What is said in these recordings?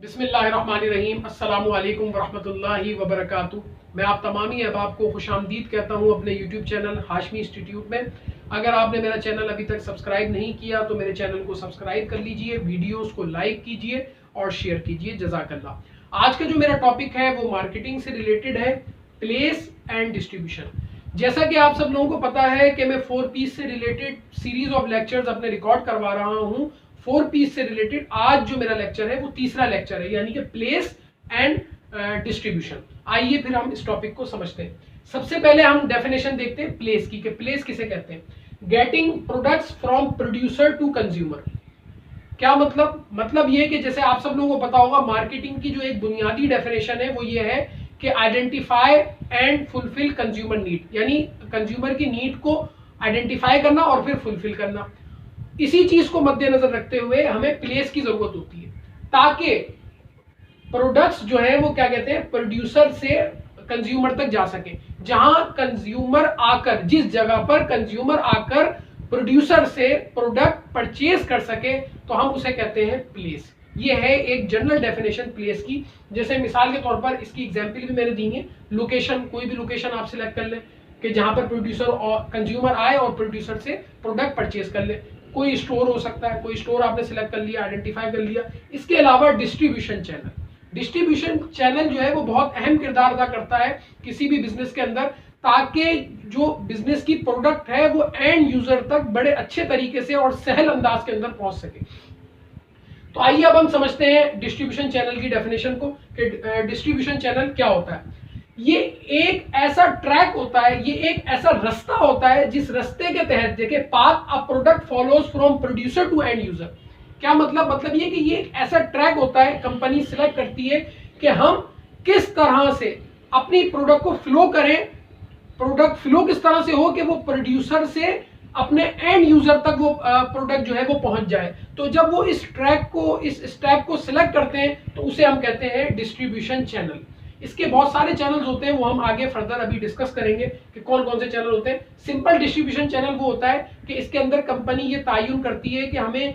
बिस्मिल्लाहिर्रहमानिर्रहीम अस्सलामुअलैकुम वरहमतुल्लाहि वबरकातुहू। मैं आप तमामी अहबाब को खुशामदीद कहता हूँ अपने यूट्यूब चैनल हाशमी इंस्टीट्यूट में। अगर आपने मेरा चैनल अभी तक सब्सक्राइब नहीं किया तो मेरे चैनल को सब्सक्राइब कर लीजिए, वीडियोस को लाइक कीजिए और शेयर कीजिए। जज़ाकल्लाह। आज का जो मेरा टॉपिक है वो मार्केटिंग से रिलेटेड है, प्लेस एंड डिस्ट्रीब्यूशन। जैसा कि आप सब लोगों को पता है कि मैं 4P से रिलेटेड सीरीज ऑफ लेक्चर्स अपने रिकॉर्ड करवा रहा हूँ। 4P से रिलेटेड आज जो मेरा लेक्चर है वो तीसरा लेक्चर है, यानी कि प्लेस एंड डिस्ट्रीब्यूशन। आइए फिर हम इस टॉपिक को समझते हैं। सबसे पहले हम डेफिनेशन देखते हैं प्लेस की, कि प्लेस किसे कहते हैं। Getting products from producer to consumer. क्या मतलब ये कि जैसे आप सब लोगों को पता होगा, मार्केटिंग की जो एक बुनियादी डेफिनेशन है वो ये है कि identify and fulfil consumer need, यानी कंज्यूमर की नीड को आइडेंटिफाई करना और फिर फुलफिल करना। इसी चीज को मद्देनजर रखते हुए हमें प्लेस की जरूरत होती है ताकि प्रोडक्ट्स जो है वो क्या कहते हैं, प्रोड्यूसर से कंज्यूमर तक जा सके। जहां कंज्यूमर आकर, जिस जगह पर कंज्यूमर आकर प्रोड्यूसर से प्रोडक्ट परचेज कर सके, तो हम उसे कहते हैं प्लेस। ये है एक जनरल डेफिनेशन प्लेस की। जैसे मिसाल के तौर पर इसकी एग्जांपल भी मैंने दी है। लोकेशन, कोई भी लोकेशन आप सिलेक्ट कर लें कि जहां पर प्रोड्यूसर और कंज्यूमर आए और प्रोड्यूसर से प्रोडक्ट परचेज कर ले। कोई स्टोर हो सकता है, कोई स्टोर आपने सिलेक्ट कर लिया, आइडेंटिफाई कर लिया। इसके अलावा डिस्ट्रीब्यूशन चैनल जो है वो बहुत अहम किरदार अदा करता है किसी भी बिजनेस के अंदर, ताकि जो बिजनेस की प्रोडक्ट है वो एंड यूजर तक बड़े अच्छे तरीके से और सहल अंदाज के अंदर पहुंच सके। तो आइए अब हम समझते हैं डिस्ट्रीब्यूशन चैनल की डेफिनेशन को, कि डिस्ट्रीब्यूशन चैनल क्या होता है। ये एक ऐसा ट्रैक होता है, ये एक ऐसा रास्ता होता है जिस रास्ते के तहत, देखिए, path a product follows from producer to end user. क्या मतलब ये कि ये एक ऐसा ट्रैक होता है, कंपनी सिलेक्ट करती है कि हम किस तरह से अपनी प्रोडक्ट को फ्लो करें। प्रोडक्ट फ्लो किस तरह से हो कि वो प्रोड्यूसर से अपने एंड यूजर तक वो प्रोडक्ट जो है वो पहुंच जाए। तो जब वो इस ट्रैक को, इस स्टेप को सिलेक्ट करते हैं तो उसे हम कहते हैं डिस्ट्रीब्यूशन चैनल। इसके बहुत सारे चैनल्स होते हैं, वो हम आगे फर्दर अभी डिस्कस करेंगे कि कौन कौन से चैनल होते हैं। सिंपल डिस्ट्रीब्यूशन चैनल वो होता है कि इसके अंदर कंपनी ये तयन करती है कि हमें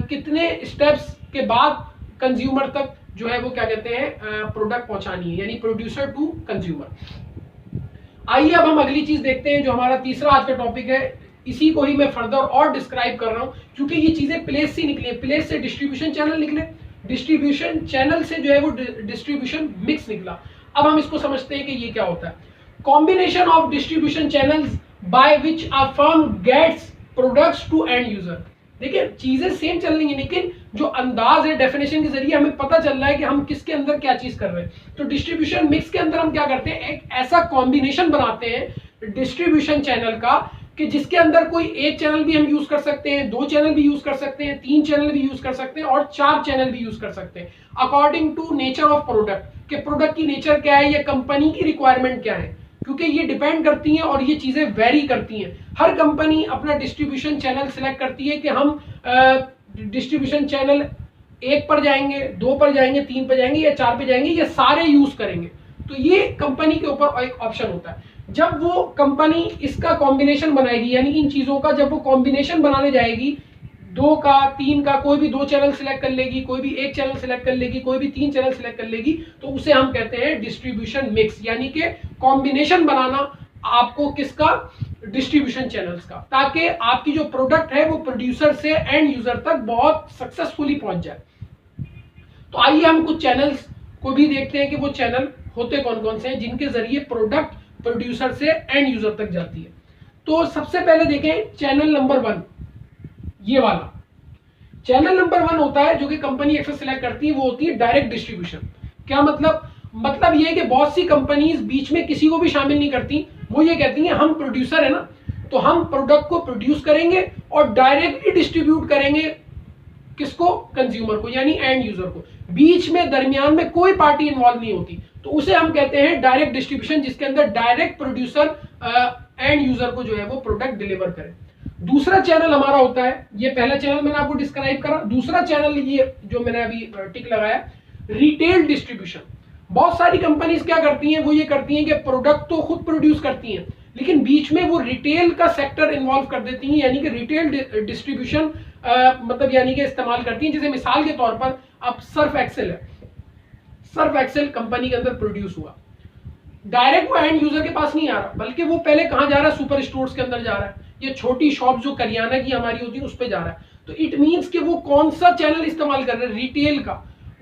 कितने स्टेप्स के बाद कंज्यूमर तक जो है वो क्या कहते हैं, प्रोडक्ट पहुंचानी है, यानी प्रोड्यूसर टू कंज्यूमर। आइए अब हम अगली चीज देखते हैं, जो हमारा तीसरा आज का टॉपिक है। इसी को ही मैं फर्दर और डिस्क्राइब कर रहा हूं, क्योंकि ये चीजें प्लेस से निकली है। प्लेस से डिस्ट्रीब्यूशन चैनल निकले, डिस्ट्रीब्यूशन चैनल से जो है वो डिस्ट्रीब्यूशन मिक्स निकला। अब हम इसको समझते हैं कि ये क्या होता है। Combination of distribution channels by which a firm gets products to end user. देखिए, चीजें सेम चल रही है, लेकिन जो अंदाज है डेफिनेशन के जरिए हमें पता चल रहा है कि हम किसके अंदर क्या चीज कर रहे हैं। तो डिस्ट्रीब्यूशन मिक्स के अंदर हम क्या करते हैं, एक ऐसा कॉम्बिनेशन बनाते हैं डिस्ट्रीब्यूशन चैनल का कि जिसके अंदर कोई एक चैनल भी हम यूज कर सकते हैं, दो चैनल भी यूज कर सकते हैं, तीन चैनल भी यूज कर सकते हैं और चार चैनल भी यूज कर सकते हैं, according to nature of product. कि प्रोडक्ट की नेचर क्या है या कंपनी की रिक्वायरमेंट क्या है, क्योंकि ये डिपेंड करती हैं और ये चीजें वेरी करती हैं। हर कंपनी अपना डिस्ट्रीब्यूशन चैनल सिलेक्ट करती है कि हम डिस्ट्रीब्यूशन चैनल 1 पर जाएंगे, 2 पर जाएंगे, 3 पर जाएंगे या 4 पे जाएंगे, ये सारे यूज करेंगे। तो ये कंपनी के ऊपर एक ऑप्शन होता है। जब वो कंपनी इसका कॉम्बिनेशन बनाएगी, यानी इन चीजों का जब वो कॉम्बिनेशन बनाने जाएगी, 2 का 3 का, कोई भी 2 चैनल सिलेक्ट कर लेगी, कोई भी 1 चैनल सिलेक्ट कर लेगी, कोई भी 3 चैनल सिलेक्ट कर लेगी, तो उसे हम कहते हैं डिस्ट्रीब्यूशन मिक्स, यानी कि कॉम्बिनेशन बनाना आपको किसका, डिस्ट्रीब्यूशन चैनल्स का, ताकि आपकी जो प्रोडक्ट है वो प्रोड्यूसर से एंड यूजर तक बहुत सक्सेसफुली पहुंच जाए। तो आइए हम कुछ चैनल्स को भी देखते हैं कि वो चैनल होते कौन कौन से हैं जिनके जरिए प्रोडक्ट प्रोड्यूसर से एंड यूजर तक जाती है। तो सबसे पहले देखें चैनल नंबर 1, ये वाला चैनल नंबर 1 होता है जो कि कंपनी अक्सर सिलेक्ट करती है, वो होती है डायरेक्ट डिस्ट्रीब्यूशन। क्या मतलब ये है कि बहुत सी कंपनीज बीच में किसी को भी शामिल नहीं करती। वो ये कहती हैं हम प्रोड्यूसर है ना, तो हम प्रोडक्ट को प्रोड्यूस करेंगे और डायरेक्टली डिस्ट्रीब्यूट करेंगे किसको, कंज्यूमर को, यानी एंड यूजर को। बीच में दरमियान में कोई पार्टी इन्वॉल्व नहीं होती, तो उसे हम कहते हैं डायरेक्ट डिस्ट्रीब्यूशन, जिसके अंदर डायरेक्ट प्रोड्यूसर एंड यूजर को जो है वो प्रोडक्ट डिलीवर करे। दूसरा चैनल हमारा होता है, ये पहला चैनल मैंने आपको डिस्क्राइब करा। दूसरा चैनल ये जो मैंने अभी टिक लगाया, रिटेल डिस्ट्रीब्यूशन। बहुत सारी कंपनीज क्या करती हैं, वो ये करती हैं कि प्रोडक्ट तो खुद प्रोड्यूस करती हैं, लेकिन बीच में वो रिटेल का सेक्टर इन्वॉल्व कर देती हैं, यानी कि रिटेल डिस्ट्रीब्यूशन मतलब यानी कि इस्तेमाल करती हैं। जैसे मिसाल के तौर पर अब सर्फ एक्सेल है, सर्फ एक्सेल कंपनी के अंदर प्रोड्यूस हुआ, डायरेक्ट वो एंड यूजर के पास नहीं आ रहा, बल्कि वो पहले कहां जा रहा है, सुपर स्टोर्स के अंदर जा रहा है, ये छोटी शॉप जो करियाना की हमारी होती है उस पर जा रहा है। तो इट मींस कि वो कौन सा चैनल इस्तेमाल कर रहे हैं, रिटेल का।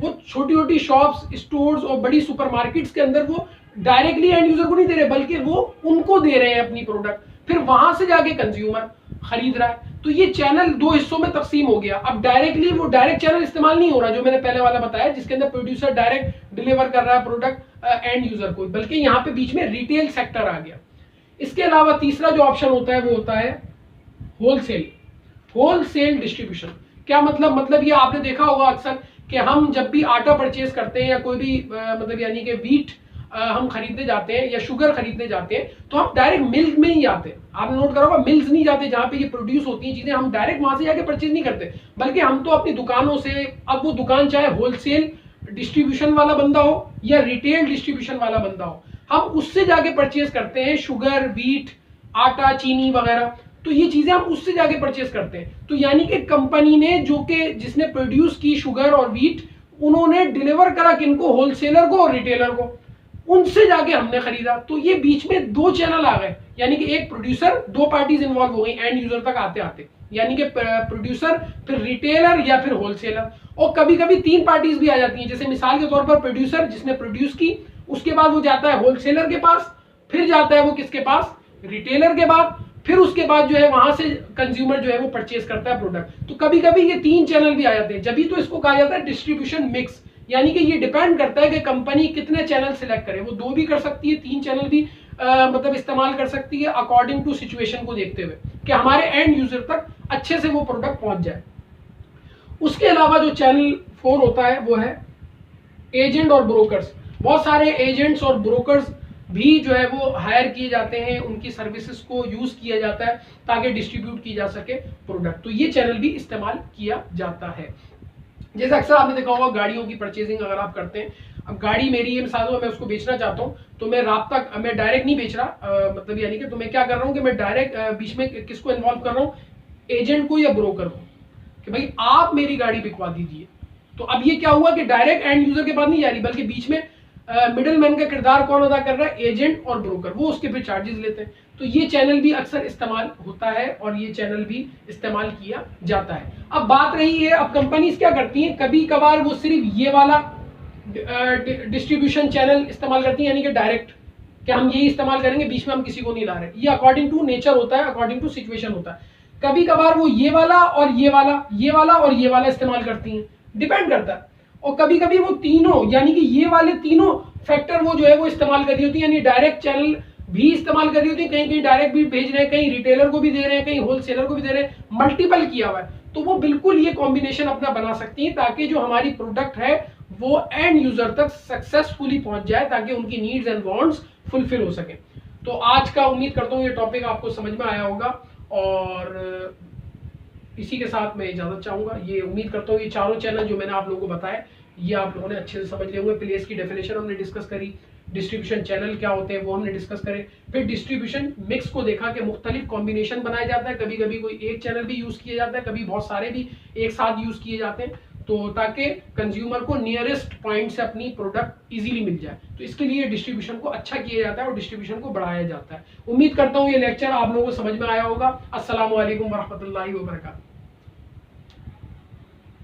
वो छोटी छोटी शॉप्स, स्टोर्स और बड़ी सुपरमार्केट्स के अंदर वो डायरेक्टली एंड यूजर को नहीं दे रहे, बल्कि वो उनको दे रहे हैं अपनी प्रोडक्ट, फिर वहां से जाके कंज्यूमर खरीद रहा है। तो ये चैनल दो हिस्सों में तकसीम हो गया। अब डायरेक्टली वो डायरेक्ट चैनल इस्तेमाल नहीं हो रहा जो मैंने पहले वाला बताया, जिसके अंदर प्रोड्यूसर डायरेक्ट डिलीवर कर रहा है प्रोडक्ट एंड यूजर को, बल्कि यहाँ पे बीच में रिटेल सेक्टर आ गया। इसके अलावा तीसरा जो ऑप्शन होता है वो होता है होलसेल डिस्ट्रीब्यूशन। क्या मतलब ये आपने देखा होगा अक्सर कि हम जब भी आटा परचेज करते हैं या कोई भी मतलब यानी कि व्हीट हम खरीदने जाते हैं या शुगर खरीदने जाते हैं, तो हम डायरेक्ट मिल्क में ही जाते हैं। आपने नोट करा होगा, मिल्स नहीं जाते जहां पे ये प्रोड्यूस होती हैं चीजें, हम डायरेक्ट वहां से जाके परचेज नहीं करते, बल्कि हम तो अपनी दुकानों से, अब वो दुकान चाहे होलसेल डिस्ट्रीब्यूशन वाला बंदा हो या रिटेल डिस्ट्रीब्यूशन वाला बंदा हो, हम उससे जाके परचेज करते हैं शुगर, व्हीट, आटा, चीनी वगैरह। तो ये चीजें हम उससे जाके परचेज करते हैं। तो यानी कि कंपनी ने जिसने प्रोड्यूस की शुगर और व्हीट, उन्होंने डिलीवर करा किनको, होलसेलर को और रिटेलर को, उनसे जाके हमने खरीदा। तो ये बीच में दो चैनल आ गए, यानी कि एक प्रोड्यूसर, दो पार्टीज इन्वॉल्व हो गई एंड यूजर तक आते आते, यानी कि प्रोड्यूसर, फिर रिटेलर या फिर होलसेलर। और कभी कभी तीन पार्टीज भी आ जाती हैं, जैसे मिसाल के तौर पर प्रोड्यूसर जिसने प्रोड्यूस की, उसके बाद वो जाता है होलसेलर के पास, फिर जाता है वो किसके पास, रिटेलर के बाद, फिर उसके बाद जो है वहां से कंज्यूमर जो है वो परचेज करता है प्रोडक्ट। तो कभी कभी ये तीन चैनल भी आ जाते हैं, जब तो इसको कहा जाता है डिस्ट्रीब्यूशन मिक्स। यानी कि ये डिपेंड करता है कि कंपनी कितने चैनल सिलेक्ट करे, वो दो भी कर सकती है, तीन चैनल भी मतलब इस्तेमाल कर सकती है, अकॉर्डिंग टू सिचुएशन को देखते हुए कि हमारे एंड यूजर तक अच्छे से वो प्रोडक्ट पहुंच जाए। उसके अलावा जो चैनल 4 होता है वो है एजेंट और ब्रोकर्स। बहुत सारे एजेंट्स और ब्रोकर्स भी जो है वो हायर किए जाते हैं, उनकी सर्विसेज को यूज किया जाता है ताकि डिस्ट्रीब्यूट की जा सके प्रोडक्ट। तो ये चैनल भी इस्तेमाल किया जाता है। जैसे अक्सर आपने देखा होगा गाड़ियों की परचेजिंग अगर आप करते हैं, अब गाड़ी मेरी ये मिसाल हो, मैं उसको बेचना चाहता हूँ, तो मैं मैं डायरेक्ट नहीं बेच रहा, मतलब यानी कि तो मैं क्या कर रहा हूँ कि मैं डायरेक्ट बीच में किसको इन्वॉल्व कर रहा हूँ, एजेंट को या ब्रोकर को, कि भाई आप मेरी गाड़ी बिकवा दीजिए। तो अब ये क्या हुआ कि डायरेक्ट एंड यूजर के पास नहीं जा रही, बल्कि बीच में मिडिल मैन का किरदार कौन अदा कर रहा है, एजेंट और ब्रोकर, वो उसके फिर चार्जेस लेते हैं। तो ये चैनल भी अक्सर इस्तेमाल होता है और ये चैनल भी इस्तेमाल किया जाता है। अब बात रही है, अब कंपनीज क्या करती हैं, कभी कभार वो सिर्फ ये वाला डिस्ट्रीब्यूशन चैनल इस्तेमाल करती है, यानी कि डायरेक्ट कि हम यही इस्तेमाल करेंगे, बीच में हम किसी को नहीं ला रहे। ये अकॉर्डिंग टू नेचर होता है, अकॉर्डिंग टू सिचुएशन होता है। कभी कभार वो ये वाला और ये वाला, ये वाला और ये वाला इस्तेमाल करती हैं, डिपेंड करता है। और कभी कभी वो तीनों, यानी कि ये वाले तीनों फैक्टर वो जो है वो इस्तेमाल कर रही होती है, यानी डायरेक्ट चैनल भी इस्तेमाल कर रही होती है, कहीं कहीं डायरेक्ट भी भेज रहे हैं, कहीं रिटेलर को भी दे रहे हैं, कहीं होलसेलर को भी दे रहे हैं, मल्टीपल किया हुआ है। तो वो बिल्कुल ये कॉम्बिनेशन अपना बना सकती है ताकि जो हमारी प्रोडक्ट है वो एंड यूजर तक सक्सेसफुली पहुंच जाए, ताकि उनकी नीड्स एंड वांट्स फुलफिल हो सके। तो आज का उम्मीद करता हूँ ये टॉपिक आपको समझ में आया होगा, और इसी के साथ मैं इजाजत चाहूंगा। ये उम्मीद करता हूँ ये चारों चैनल जो मैंने आप लोगों को बताया ये आप लोगों ने अच्छे से समझ लिए होंगे। प्लेस की डेफिनेशन हमने डिस्कस करी, डिस्ट्रीब्यूशन चैनल क्या होते हैं वो हमने डिस्कस करे, फिर डिस्ट्रीब्यूशन मिक्स को देखा कि मुख्तलिफ कॉम्बिनेशन बनाया जाता है, कभी कभी कोई एक चैनल भी यूज किया जाता है, कभी बहुत सारे भी एक साथ यूज किए जाते हैं, तो ताकि कंज्यूमर को नियरेस्ट पॉइंट से अपनी प्रोडक्ट इजीली मिल जाए। तो इसके लिए डिस्ट्रीब्यूशन को अच्छा किया जाता है और डिस्ट्रीब्यूशन को बढ़ाया जाता है। उम्मीद करता हूँ ये लेक्चर आप लोगों को समझ में आया होगा। अस्सलामु अलैकुम वरहमतुल्लाहि वबरकातुहू।